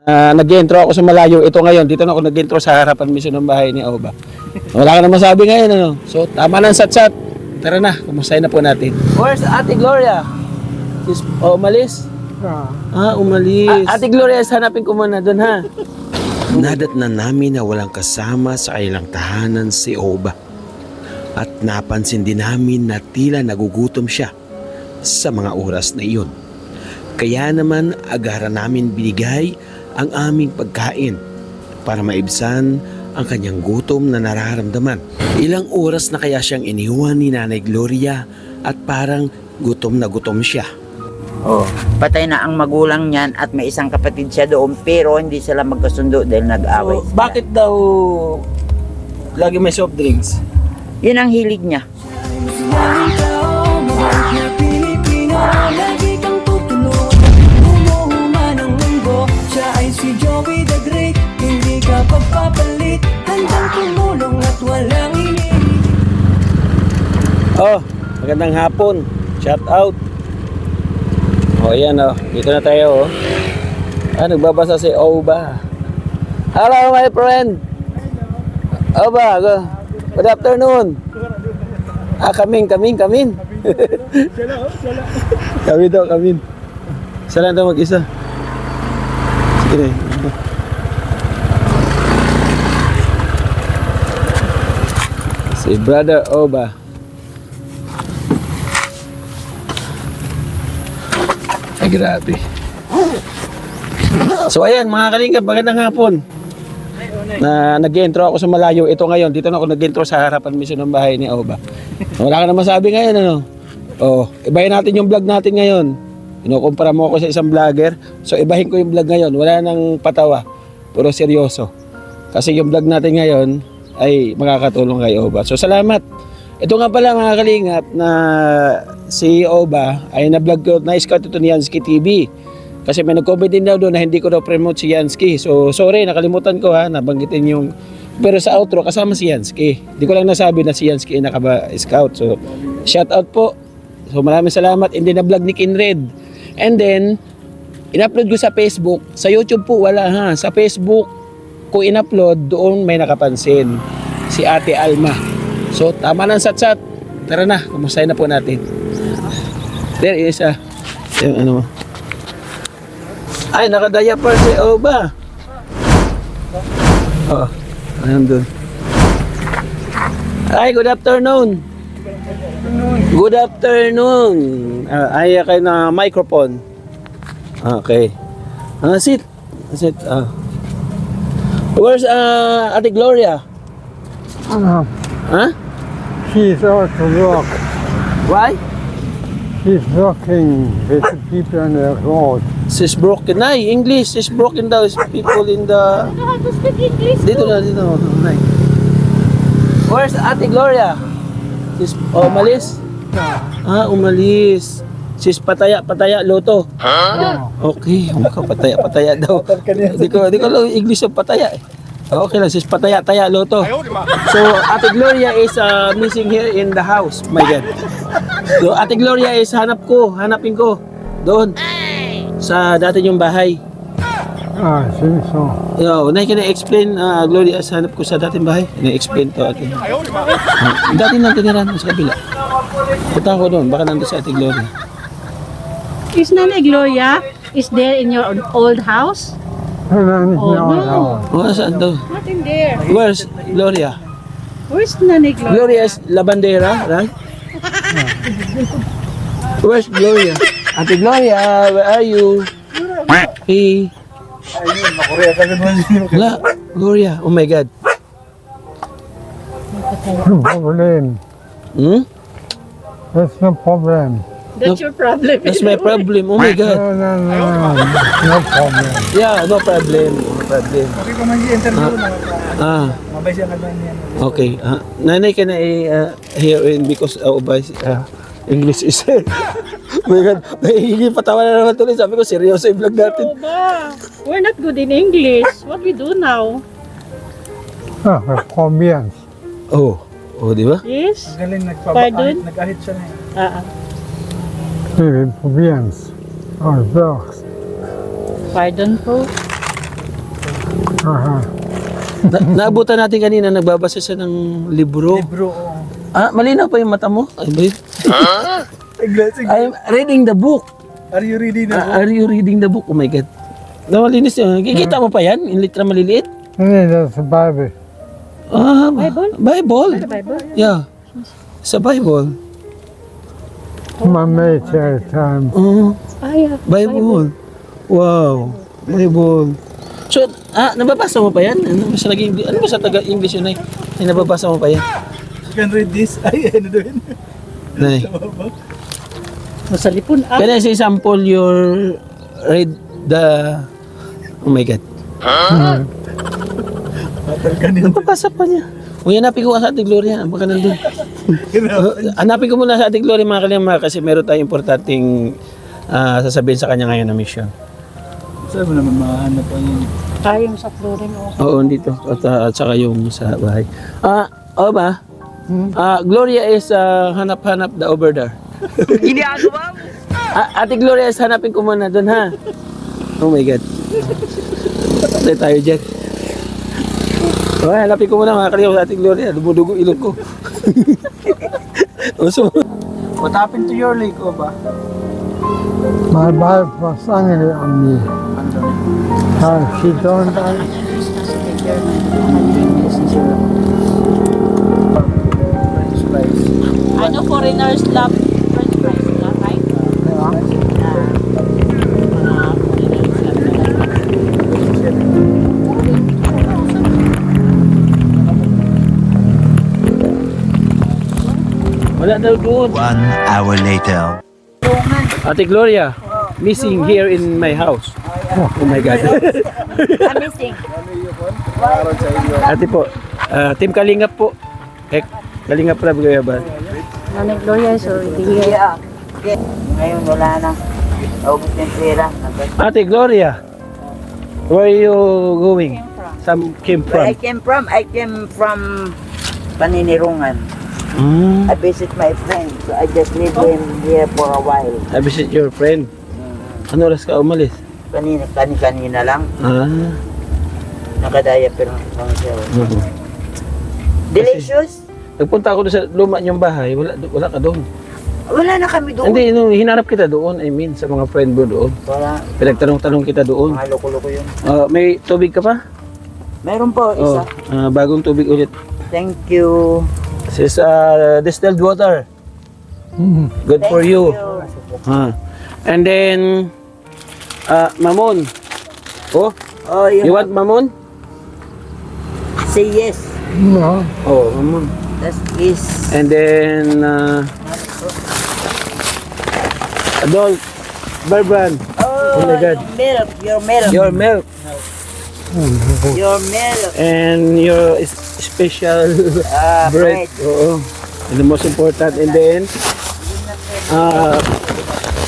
Nag-intro ako sa malayo. Ito ngayon, dito na ako nag-intro sa harapan mismo ng bahay ni Oba. Wala ka na masabi ngayon, ano? So, tama ng sat-sat. Tara na, kumustahin na po natin. Where's Ate Gloria? Umalis? Umalis. Ate Gloria, hanapin ko muna doon, ha? Nadat na namin na walang kasama sa kailang tahanan si Oba. At napansin din namin na tila nagugutom siya sa mga oras na iyon. Kaya naman agara namin binigay ang aming pagkain para maibsan ang kanyang gutom na nararamdaman. Ilang oras na kaya siyang iniwan ni Nanay Gloria at parang gutom na gutom siya. Oh, patay na ang magulang niyan at may isang kapatid siya doon pero hindi sila magkasundo dahil nag-away So, sila. bakit daw lagi may soft drinks? Yun ang hilig niya. Oh, magandang hapon. Shout out. Oh, ayan oh. Dito na tayo oh. Nagbabasa si Oba. Hello my friend. Oba, good afternoon. Kaming. Kami daw. Isa lang daw mag-isa. Sige na. Si Brother Oba. Ay, grabe. So ayan mga kalingap, magandang hapon. Nag-intro ako sa malayo. Ito ngayon, dito na ako nag-intro sa harapan mismo ng bahay ni Oba. Wala ka na masabi ngayon, ano? Oh, ibahin natin yung vlog natin ngayon. Kinukumpara mo ako sa isang vlogger. So ibahin ko yung vlog ngayon. Wala nang patawa. Puro seryoso. Kasi yung vlog natin ngayon ay makakatulong kay Oba. So salamat. Ito nga pala mga kalingap na si Oba ay na-vlog ko, na-scout ito ni Yansky TV. Kasi may nag-comment din daw doon na hindi ko daw promote si Yansky. So sorry, nakalimutan ko ha, nabanggitin yung... Pero sa outro kasama si Yansky. Hindi ko lang nasabi na si Yansky ay nakaba-scout. So shout out po. So maraming salamat. And then na-vlog ni Kinred. And then, in-upload ko sa Facebook. Sa YouTube po wala ha. Sa Facebook ko in-upload, doon may nakapansin. Si Ate Alma. So, tama ng sat-sat. Tara na, kumustahin na po natin. There is yung ano. Ay, naka-diaper si Oba. Oh, ayun doon. Ay, good afternoon. Good afternoon. Ay, kayo na microphone. Okay. Sit. Where's Ate Gloria? Huh? She's out to work. Why? She's working with the people on the road. She's broken. Nay, English. She's broken daw. People in the... I know how to speak English. Dito na. Nay. Where's Ate Gloria? She's umalis? Umalis. She's pataya, luto. Okay, pataya daw. Di ko lang English yung pataya eh. Okay lang, she's pataya, luto. So, Ate Gloria is missing here in the house. My God. So, Ate Gloria is hanapin ko. Doon. Sa dati yung bahay. I think so. Nay, can I explain, Gloria, hanap ko sa dating bahay? Can I explain to Ate? Dati nang tiniran sa kabila. Punta ko doon, baka nandun sa Ate Gloria. Is Nanay Gloria is there in your old house? And then Oh, no. Saan daw? Not in there. Where's Gloria? Where's Nanay Gloria? Gloria is Labandera, right? Where's Gloria? Ate Gloria, where are you? Hey. Wala, Gloria. Oh my God. no problem. That's no problem. That's your problem. That's my problem. Oh my God. No problem. Yeah, no problem. Okay pa man i-interview na. Mabay siya na doon yan. Okay. Nanay, can I hear in because English is... Oh my God. Nahihigil patawa na naman tuloy. Sabi ko, seryoso yung vlog natin. Oba, we're not good in English. What we do now? Colombians. Oh, di ba? Yes? Galing Pardon? nag-ahit siya na eh. Colombians. Or dogs. Pardon po. Naabutan natin kanina, nagbabasa siya ng libro. Bro, oh. Ah, malinaw pa yung mata mo? Ay, wait. Sige. I'm reading the book. Are you ready na? Are you reading the book? Oh my God. Malinis yun. Kikita mo pa yan? In litra maliliit? Hindi, that's the Bible. Ah, Bible? Bible? Bible? Yeah. Sa Bible. My mate at the time. Oh, Ay, Bible. Wow. Bible. So, nababasa mo pa yan? Ano ba sa taga-English yun ay? Ay, nababasa mo pa yan? You can read this. Ay, ano doon? Nay. Sa lipon. Can I say sample your read the... Oh my God. Matal ka niya. Nababasa pa niya. Uy, hanapin ko sa Ate Gloria. Baka nandun. Hanapin ko muna sa Ate Gloria mga kalima kasi meron tayong importanteng sasabihin sa kanya ngayon na mission. Saan mo naman mahanap pa yun? Tayong sa Florin. Oo, dito. At saka yung sa bahay. Ba? Gloria is hanap-hanap the over there. Ginagawa mo. Ate Gloria is hanapin ko muna doon ha. Oh my God. Patay tayo dyan. Okay, hanapin ko muna mga kaliyaw sa Ate Gloria. Dumudugo ilong ko. What happened to your leg, Oba? My wife was angry on me. She don't I know foreigners love French fries, right? Wala daw doon. 1 hour later. Ate Gloria, missing here in my house. Oh my God. Amazing. Ate po, Team Kalingap po. Kalingap Rab ba? Nanay Gloria is already here. Yeah. Ngayon wala na. August yung pera. Ate Gloria, where are you going? Some came Where I from. came from Paninirungan. Mm. I visit my friend. So I just leave him here for a while. I visit your friend. Ano oras ka umalis? Kanina lang. Nakadaya pero lang siya. Delicious? Nagpunta ako doon sa luma niyong bahay, wala ka doon. Wala na kami doon. Hindi, hinarap kita doon, I mean, sa mga friend mo doon. Wala. Pinagtanong-tanong kita doon. Mga loko-loko yun. May tubig ka pa? Meron po isa. Bagong tubig ulit. Thank you. This is distilled water. Good for Thank you. And then, mamon. Oh, Oh, you want mamon? say yes. No. Oh, mamon. That is And then, adult, Barbran. Oh my God. your milk. Your milk. Your milk. And your special bread. Bread. Oo. And the most important. And then,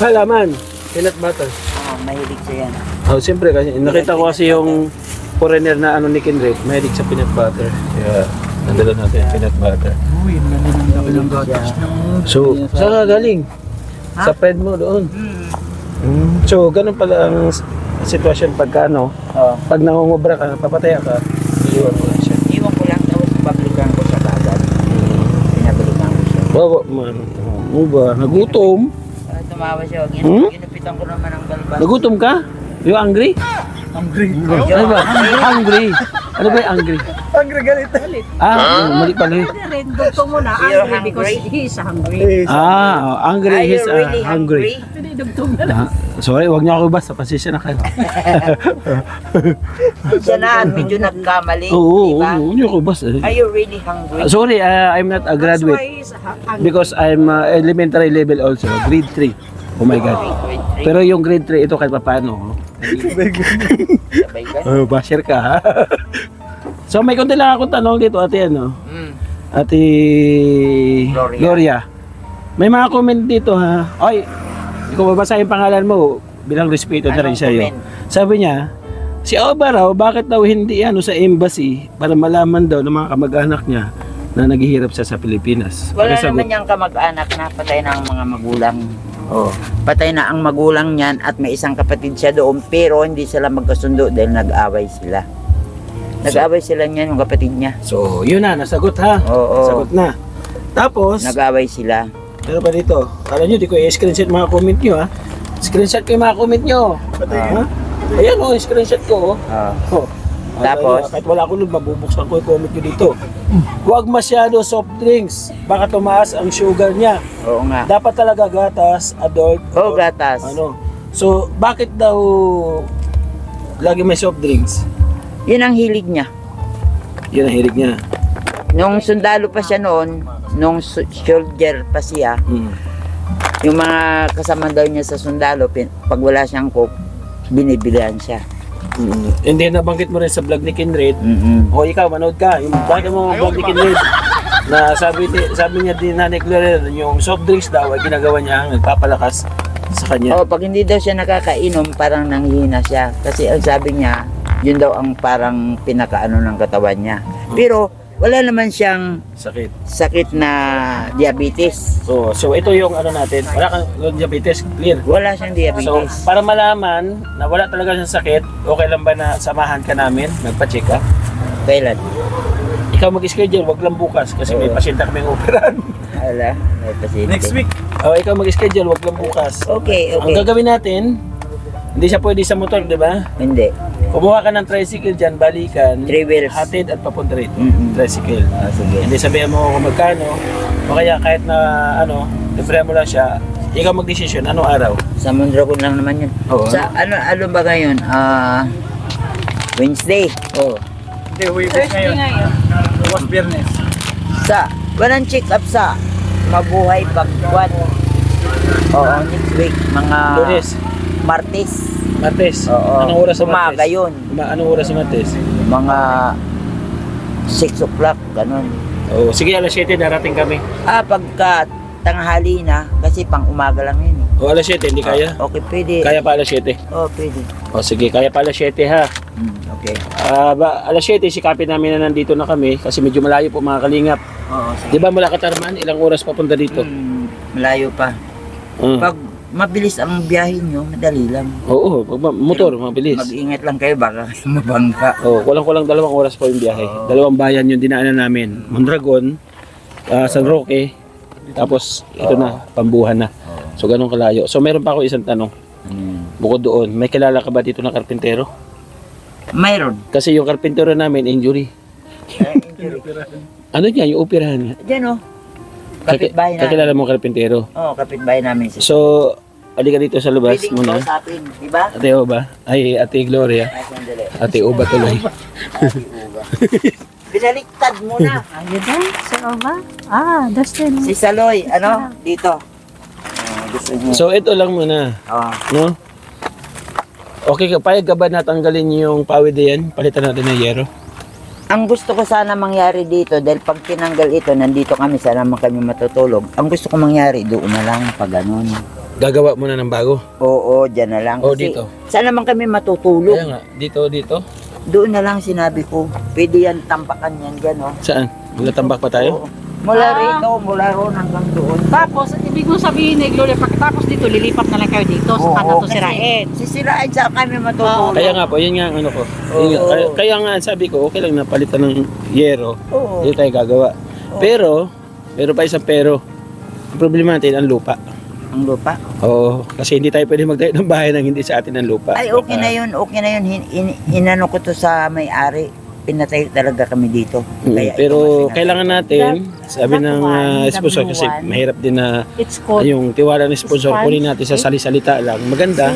halaman. Peanut butter. Oh, mahilig siya yan. Oh, siyempre kasi nakita ko kasi yung foreigner na ano ni Kindred, mahilig sa peanut butter. Kaya nadala natin yung peanut butter. Uy, nalinang laki ng gatas. So, saan ka galing? Sa friend mo doon. So, ganun pala ang sitwasyon pagka ano, pag nangungubra ka, papataya ka, iiwan mo lang siya. Iwan ko lang tapos pablikan ko sa kaagad. Pinabilikan ko siya. Bawa, man. Ano ba? Nagutom? Tumawa siya. Ginupitan ko naman ang balbas. Nagutom ka? You angry? Hungry. Ano ba? Hungry. Ano ba yung angry? Hungry galit. Mali pala yun. Red dog muna You're angry because hungry? he is hungry. Angry. Are you He's really hungry. Hindi dugtong na. Sorry, wag niyo ako basta. Pasensya na kayo. Siya na, medyo nagkamali. Oo, diba? hindi ako basta. Are you really hungry? Sorry, I'm not a That's why graduate. he is angry. Because I'm elementary level also. Grade 3. Oh my God. Pero yung grade 3, ito kahit paano. Sabay ka? Basher ka ha. So may konti lang akong tanong dito ate ano. Ate Gloria. May mga comment dito ha. Oy, kung babasahin pangalan mo, bilang respeto na rin Anong sa iyo. comment? Sabi niya, si Oba raw, bakit daw hindi ano sa embassy para malaman daw ng mga kamag-anak niya na naghihirap siya sa Pilipinas? Wala Pakisagot. naman niyang kamag-anak na patay na ang mga magulang. Oh. Patay na ang magulang niyan at may isang kapatid siya doon pero hindi sila magkasundo dahil nag-away sila. Nag-away sila niyan, yung kapatid niya. So, yun na, nasagot ha. Oo. Sagot na. Tapos, Nag-away sila. ano pa dito? Kala nyo, di ko i-screenshot mga comment nyo ha. Screenshot ko yung mga comment nyo. Ha? Ayan o, screenshot ko. Oh. Tapos? Kahit wala ko nun, mabubuksan ko yung comment nyo dito. Huwag masyado soft drinks. Baka tumaas ang sugar niya. Oo nga. Dapat talaga gatas, adult. Oo, gatas. Ano. So, bakit daw lagi may soft drinks? Yun ang hilig niya. Yun ang hilig niya. Nung sundalo pa siya noon, nung soldier pa siya, yung mga kasama daw niya sa sundalo, pag wala siyang coke, binibilihan siya. And then, nabanggit mo rin sa vlog ni Kinred. O ikaw, manood ka. Yung bakit mo vlog ni Kinred na sabi niya din Nanay Gloria, yung soft drinks daw ay ginagawa niya ang nagpapalakas sa kanya. Pag hindi daw siya nakakainom, parang nanghihina siya. Kasi ang sabi niya, yun daw ang parang pinakaano ng katawan niya. Pero wala naman siyang sakit na diabetes. So ito yung ano natin. Wala kang diabetes, clear. Wala siyang So, diabetes. para malaman na wala talaga siyang sakit, okay lang ba na samahan ka namin, magpa-check ka? Kailan? Ikaw mag-schedule, wag lang bukas kasi may pasyente kaming operahan. Wala. May pasyente. Next week. Ikaw mag-schedule, wag lang bukas. Okay, Ang okay. gagawin natin, hindi siya pwede sa motor, di ba? Hindi. Kumuha ka ng tricycle dyan, balikan, 3 wheels. hatid at papunta rito. Mm-mm. Tricycle. Sige. Hindi sabihin mo kung magkano, o kaya kahit na libre mo lang siya, ikaw mag-desisyon, anong araw? Sa Mondragon lang naman yun. Oo. Sa ano ba ngayon? Wednesday. Oo. Hindi, Thursday ngayon. Was Biyernes. Walang check up sa Mabuhay Pagkwat. Oo, next week. Mga Lunes, Martes. Martes. Oo. Anong oras sa Umaga Martes? yun. Anong oras sa Martes? Mga 6 o'clock, ganun. Oh, sige, alas 7 darating kami. Pagka tanghali na, kasi pang umaga lang yun. O, alas 7, hindi kaya? Okay, pwede. Kaya pa alas 7. Pwede. O, sige, kaya pa alas 7 ha. Okay. Alas 7, sikapin namin na nandito na kami kasi medyo malayo po mga kalingap. Oo, sige. Di ba mula Katarman, ilang oras papunta dito? Malayo pa. Pag mabilis ang biyahe nyo, madali lang. Oo, motor, mabilis. Mag-ingat lang kayo, baka mabangga. Kulang-kulang 2 oras po yung biyahe. 2 bayan yung dinaanan namin. Mondragon, San Roque, tapos ito na, Pambuhan na. So ganun kalayo. So meron pa ako isang tanong. Bukod doon, may kilala ka ba dito na karpintero? Mayroon. Kasi yung karpintero namin, injury. Ano niya, yung operahan niya? Diyan kapitbahay namin. Kakilala mo karpintero. Kapitbahay namin. So, alika dito sa labas Pwedeng muna. kausapin, di ba? Ate Oba? Ay, Ate Gloria. Sandali. Ate Oba tuloy. Binaliktad mo na. Ayun na, si Oba. Dustin. Si Saloy, dito. Gusto niyo. So, ito lang muna. No? Okay, payag ka ba natanggalin yung pawid na yan? Palitan natin ng yero. Ang gusto ko sana mangyari dito, dahil pag tinanggal ito, nandito kami, sana naman kami matutulog. Ang gusto ko mangyari, doon na lang, pag ganun. Gagawa muna ng bago. Oo, dyan na lang. Kasi dito. Saan naman kami matutulog? Kaya nga, dito. Doon na lang sinabi ko. Pwede yan, tampakan yan dyan, Saan? Magtatambak pa tayo? Oo. Mula rito, mula roon hanggang doon. Tapos, ibig mo sabihin ni Gloria, pagkatapos dito, lilipat na lang kayo dito. Saka na to kasi sirain. Sisirain sa kami matutulog. Kaya nga po, yun nga ang ano ko. Yun nga, kaya nga sabi ko, okay lang na palitan ng yero. Oo. Hindi tayo gagawa. Pero pa isang pero. Ang problema natin, ang lupa. Ang lupa? Oo, kasi hindi tayo pwede magtayo ng bahay nang hindi sa atin ang lupa. Ay, okay na yun, okay na yun. Inano ko to sa may-ari. Pinatayo talaga kami dito. Pero kailangan natin, sabi ng sponsor kasi mahirap din na It's called, yung tiwala ng sponsor, kunin natin sa salisalita lang. Maganda,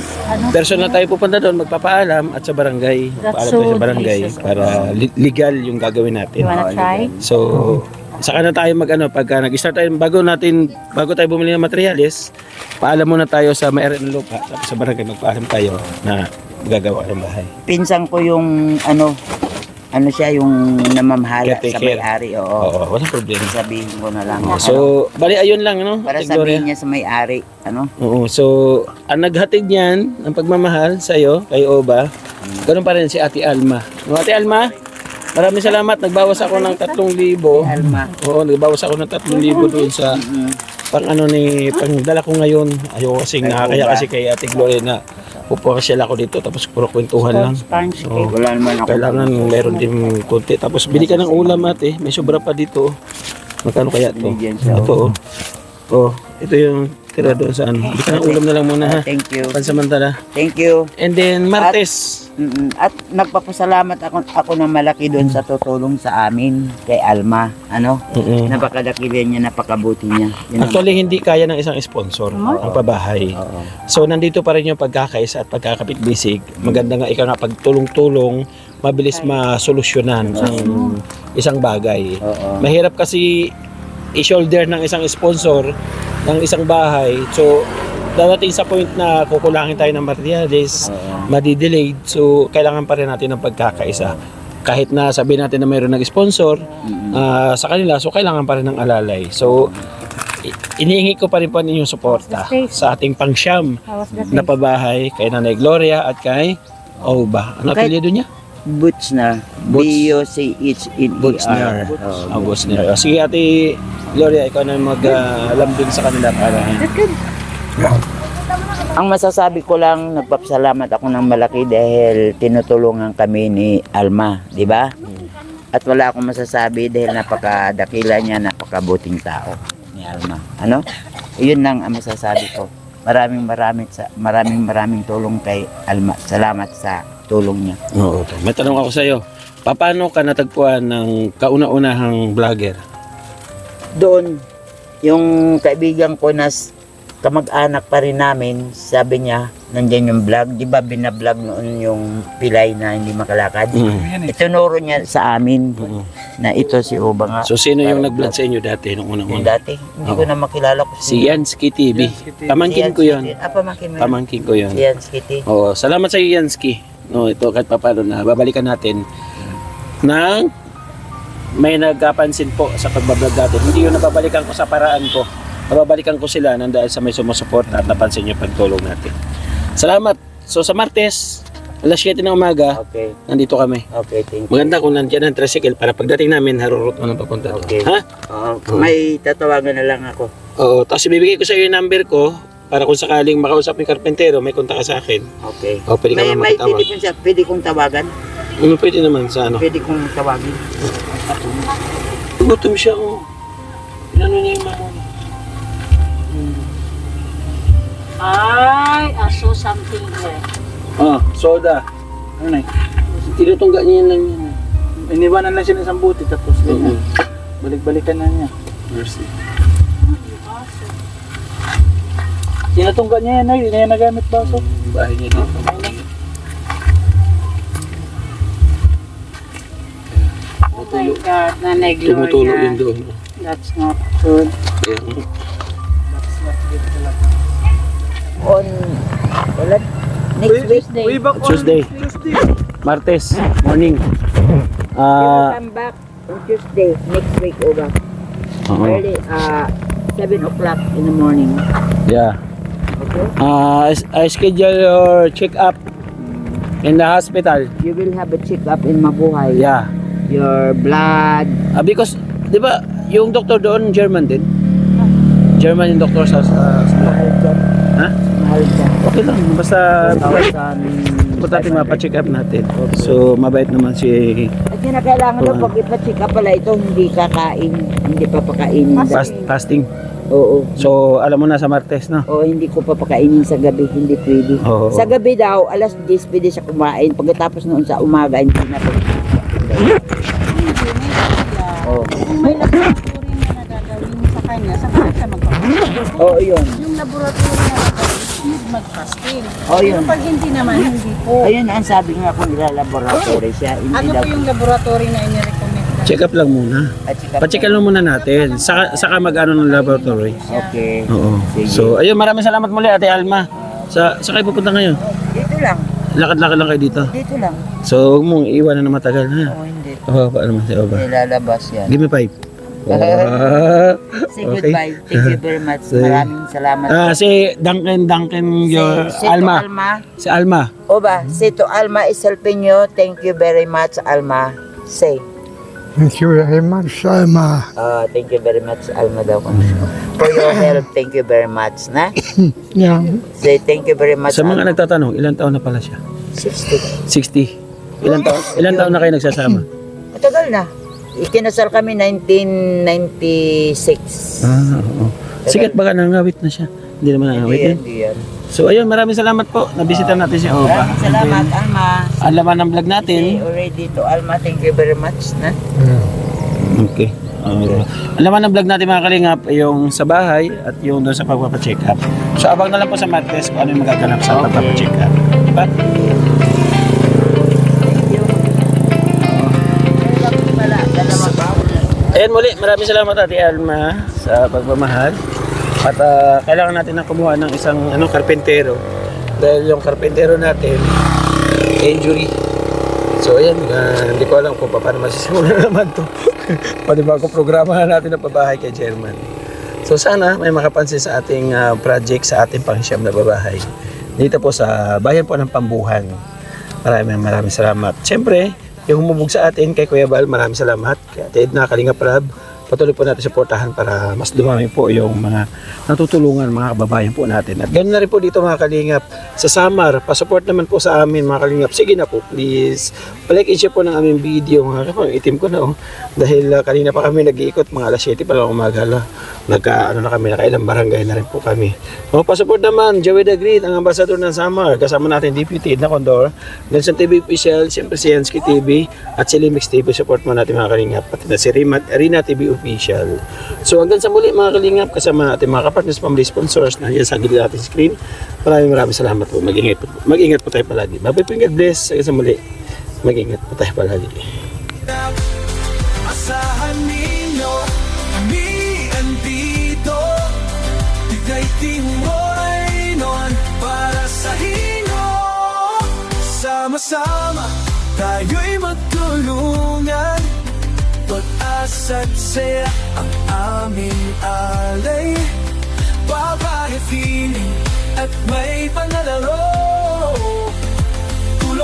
personal tayo pupunta doon, magpapaalam at sa barangay. Paalam tayo sa barangay para legal yung gagawin natin. you wanna try? So, saka na tayo pagka nag-start tayo, bago tayo bumili ng materyales, paalam muna tayo sa may-ari ng lupa, tapos sa barangay magpaalam tayo na gagawa ng bahay. Pinsan ko yung ano siya yung namamahala sa Caretaker. may-ari. Oo, walang problema. Sabihin ko na lang. So, bali ayun lang, no? para Ate Gloria? sabihin niya sa may-ari. Oo, so ang naghatid niyan ng pagmamahal sa iyo, kay Oba, ganoon pa rin si Ate Alma. No, Ate Alma, maraming salamat. Nagbawas ako ng 3,000. Alma. Oo, nagbawas ako ng 3,000 doon sa pang ano ni pang dala ko ngayon. Ayoko kasing nakakaya kasi kay Ate Gloria na pupuha sila ako dito tapos puro kwentuhan lang. Sponge Oo. cake. Wala naman ako. Kailangan meron din konti. Tapos bili ka ng ulam ate. May sobra pa dito. Magkano kaya to? Binigyan siya, Ito oh. Oh, ito yung tira doon sa ano. Bili ka ng ulam na lang muna ha. Thank you. Pansamantala. Thank you. And then Martes. At nagpapasalamat ako ng malaki doon sa tutulong sa amin kay Alma. Ano? Mm-mm. Napakadakili niya, napakabuti niya. Yun ang- Actually, hindi kaya ng isang sponsor ang pabahay. Oo. So, nandito pa rin yung pagkakaisa at pagkakapit-bisig. Maganda nga ikaw nga pagtulong-tulong, mabilis masolusyonan ang isang bagay. Oo. Mahirap kasi i-shoulder ng isang sponsor ng isang bahay. So, dadating sa point na kukulangin tayo ng materials, madidelayed. So, kailangan pa rin natin ng pagkakaisa. Kahit na sabihin natin na mayroon ng sponsor sa kanila, so kailangan pa rin ng alalay. So, inihingi ko pa rin po ninyong suporta sa ating pangsyam How was the na pabahay kay Nanay Gloria at kay Oba. Ano Okay. apelyido niya? Butzner. Butz- B-U-C-H-N-E-R. Butzner. Oo. Butzner. Sige Ate Gloria, ikaw na mag-alam din sa kanila para Ang masasabi ko lang, nagpapasalamat ako ng malaki dahil tinutulungan kami ni Alma, di ba? At wala akong masasabi dahil napakadakila niya, napakabuting tao ni Alma. Ano? Yun lang ang masasabi ko. Maraming tulong kay Alma. Salamat sa tulong niya. Oo. May tanong ako sa iyo. Paano ka natagpuan ng kauna-unahang vlogger? Doon, yung kaibigan ko na kamag-anak pa rin namin, sabi niya, nandiyan yung vlog. Di ba binablog noon yung pilay na hindi makalakad? Itunuro niya sa amin na ito si Oba nga. So sino yung nag-vlog sa inyo dati nung Yung unang-una? dati, hindi ko na makilala ko Si Yansky TV. Pamangkin ko yun. Pamangkin mo yun. Pamangkin ko yun. Si Yansky T. Oo, salamat sa iyo Yansky. No, ito kahit papaano na babalikan natin ng may nagkapansin po sa pagbablog natin. Hindi yun nababalikan ko sa paraan ko. Nababalikan ko sila nang dahil sa may sumusuporta at napansin yung pagtulong natin. Salamat. So sa Martes, alas 7 ng umaga, Okay. nandito kami. Okay, thank you. Maganda kung nandiyan ang tricycle para pagdating namin, harurot mo na papunta doon. Okay. Ha? May tatawagan na lang ako. Oo, tapos ibibigay ko sa iyo yung number ko para kung sakaling makausap yung karpentero, may kontak ka sa akin. Okay. O, pwede ka May makatawag. telephone siya. Pwede kong tawagan? Pwede naman sa ano. Pwede kong tawagin. Gutom siya, oh. Ano niya yung mga... I saw something here. Ah, soda. Ano na Tinutungga niya lang yan. iniwanan lang siya ng isang buti tapos ganyan. Balik-balikan na niya. Mercy. Tinatungga niya yan, ay, hindi na yan nagamit baso. Bahay niya dito. Oh my God, Nanay Tumutulo yun Gloria. doon. That's not good. Kaya, On, wala, next week. Way back on Tuesday. Martes, morning. We will come back on Tuesday, next week, Oba. Oo. Early, 7 o'clock in the morning. Yeah. Okay? I schedule your check-up in the hospital. You will have a check-up in Mabuhay. Yeah. Your blood. Because, di ba, yung doktor doon, German din? German yung doktor sa Mahal dyan. Ha? Mahal dyan. Okay lang, basta Punta natin mapacheck up natin. So, mabait naman si... At yun na kailangan daw pag ipa-check up pala ito, hindi kakain, hindi papakainin. fasting. Oo. So, alam mo na sa Martes, no? O hindi ko papakainin sa gabi, hindi pwede. Oo. Sa gabi daw, alas 10 pwede siya kumain. Pagkatapos noon sa umaga, hindi na pwede. Oo. Kung may laboratory na nagagawin sa kanya, saka siya magpapasok. Oo, yun. Yung laboratory na nagagawin, need mag-fasting. Oo, yun. Pero pag hindi naman, hindi po. Ayun ang sabi nga kung ilalaboratory siya, hindi Ano daw. po yung laboratory na inirecommend? Check up lang muna. At check up Pacheck lang muna natin. Saka mag-ano ng laboratory. Okay. Oo. Sige. So, ayun, maraming salamat muli, Ate Alma. Sa kayo pupunta ngayon? Dito lang. Lakad-lakad lang kayo dito. Dito lang. So, huwag mong iwanan na matagal, ha? Oo, hindi. Oo, paano naman si Oba? Nilalabas yan. Give me 5. Wow. Say Okay. goodbye. Thank you very much. Sige. Maraming salamat. Si Duncan, your Say to Alma. Alma. Si Alma. Oba, say to Alma is helping you. Thank you very much, Alma. Say. Thank you very much, Alma. Thank you very much, Alma daw. For your help, thank you very much, na? Yeah. Say thank you very much, Sa mga Alma. nagtatanong, ilang taon na pala siya? 60. 60. Ilang taon na kayo nagsasama? Matagal na. Ikinasal kami 1996. Oo. Sikat baka nangawit na siya. Hindi naman nangawit din. Hindi yan. So ayun, maraming salamat po. Nabisita natin si Oba. Maraming salamat, Alma. Ang laman ng vlog natin. Already to Alma, thank you very much, na? Okay. Ang laman ng vlog natin mga kalingap, yung sa bahay at yung doon sa pagpapacheck up. So abang na lang po sa Martes kung ano yung magaganap sa pagpapacheck up. Diba? Ayan muli, maraming salamat Ate Alma sa pagmamahal. At kailangan natin na kumuha ng isang karpentero. Dahil yung karpentero natin, injury. So ayan, hindi ko alam kung paano masisimulan naman to. Pwede ba kung programa na natin ang pabahay kay Chairman. So sana may makapansin sa ating project, sa ating pangsyam na babahay. Dito po sa bayan po ng Pambuhan. Maraming salamat. Siyempre, yung humubog sa atin kay Kuya Bal, maraming salamat. Kaya Ate Edna, Kalinga Prab, patuloy po natin suportahan para mas dumami po yung mga natutulungan mga kababayan po natin. At ganoon na rin po dito mga kalingap sa Samar, pasupport naman po sa amin mga kalingap. Sige na po please, palike and share po ng aming video mga kalingap. Itim ko na dahil kanina pa kami nag-iikot mga alas 7 pa lang umaga nakailang barangay na rin po kami. Pasupport naman Joey the Great, ang ambassador ng Samar, kasama natin Deputy Edna Condor, Nelson TV Official, siyempre si Yansky TV at si Limix TV. Support mo natin mga kalingap, pati na si Rina TV Official. So hanggang sa muli mga kalingap, kasama natin mga kapartners, family sponsors na yan sa gilid natin screen. Maraming salamat po. Mag-ingat po tayo palagi. Bye-bye po, God bless. Hanggang sa muli, mag-ingat po tayo palagi. Asahan ninyo, kami andito. Bigay timoy noon para sa inyo. Sama-sama, tayo'y magtulungan. Pag-asa't saya ang aming alay.